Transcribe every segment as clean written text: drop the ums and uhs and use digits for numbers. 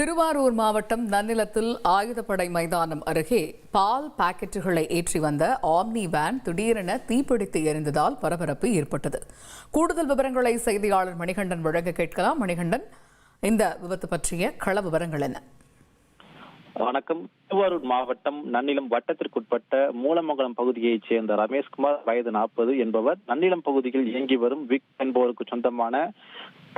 திருவாரூர் மாவட்டம் நன்னிலத்தில் ஆயுதப்படை மைதானம் அருகே பால் பாக்கெட்டுகளை ஏற்றி வந்த ஆம்னி வேன் திடீரென தீப்பிடித்து எரிந்ததால் பரபரப்பு ஏற்பட்டது. கூடுதல் விவரங்களை செய்தியாளர் மணிகண்டன் வழங்க கேட்கலாம். மணிகண்டன், இந்த விபத்து பற்றிய கள விவரங்கள் என்ன? வணக்கம். திருவாரூர் மாவட்டம் நன்னிலம் வட்டத்திற்குட்பட்ட மூலமங்கலம் பகுதியைச் சேர்ந்த ரமேஷ்குமார், வயது 40 என்பவர் நன்னிலம் பகுதியில் இயங்கி வரும் விக் என்பவருக்கு சொந்தமான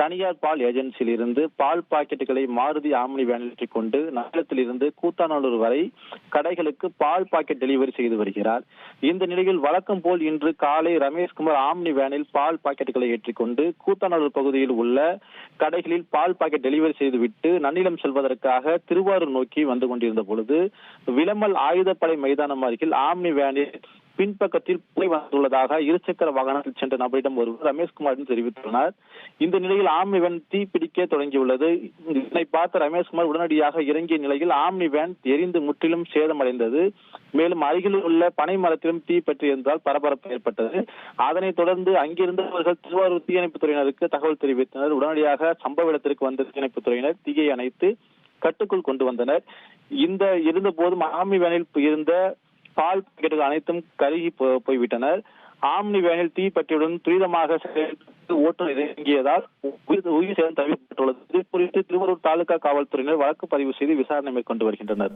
தனியார் பால் ஏஜென்சியில் இருந்து பால் பாக்கெட்டுகளை மாருதி ஆம்னி வேனில் ஏற்றிக் கொண்டு நன்னிலத்தில் இருந்து கூத்தாநல்லூர் வரை கடைகளுக்கு பால் பாக்கெட் டெலிவரி செய்து வருகிறார். இந்த நிலையில் வழக்கம் போல் இன்று காலை ரமேஷ்குமார் ஆம்னி வேனில் பால் பாக்கெட்டுகளை ஏற்றிக்கொண்டு கூத்தாநல்லூர் பகுதியில் உள்ள கடைகளில் பால் பாக்கெட் டெலிவரி செய்துவிட்டு நன்னிலம் செல்வதற்காக திருவாரூர் நோக்கி வந்து கொண்டிருந்த பொழுது விளமல் ஆயுதப்படை மைதானம் அருகில் ஆம்னி வேனில் பின்பக்கத்தில் புகை வந்துள்ளதாக இருசக்கர வாகனத்தில் சென்ற நபரிடம் ஒருவர் ரமேஷ்குமாரிடம் தெரிவித்துள்ளனர். இந்த நிலையில் ஆம்னி வேன் தீப்பிடிக்க தொடங்கியுள்ளது. இதனை பார்த்த ரமேஷ்குமார் உடனடியாக இறங்கிய நிலையில் ஆம்னி வேன் எரிந்து முற்றிலும் சேதமடைந்தது. மேலும் அருகில் உள்ள பனை மரத்திலும் தீ பற்றியிருந்தால் பரபரப்பு ஏற்பட்டது. அதனைத் தொடர்ந்து அங்கிருந்தவர்கள் திருவாரூர் தீயணைப்புத் துறையினருக்கு தகவல் தெரிவித்தனர். உடனடியாக சம்பவ இடத்திற்கு வந்த தீயணைப்புத் துறையினர் தீயை அணைத்து கட்டுக்குள் கொண்டு வந்தனர். இந்த இருந்த போதும் ஆம்னி வேனில் இருந்த பால் பாக்கெட்டுகள் அனைத்தும் கருகி போய்விட்டனர். ஆம்னி வேனில் தீ பற்றியுடன் துரிதமாக ஓட்டுநர் இறங்கியதால் உயிர் சேதம் தவிர்க்கப்பட்டுள்ளது. இது குறித்து திருவாரூர் தாலுகா காவல்துறையினர் வழக்கு பதிவு செய்து விசாரணை மேற்கொண்டு வருகின்றனர்.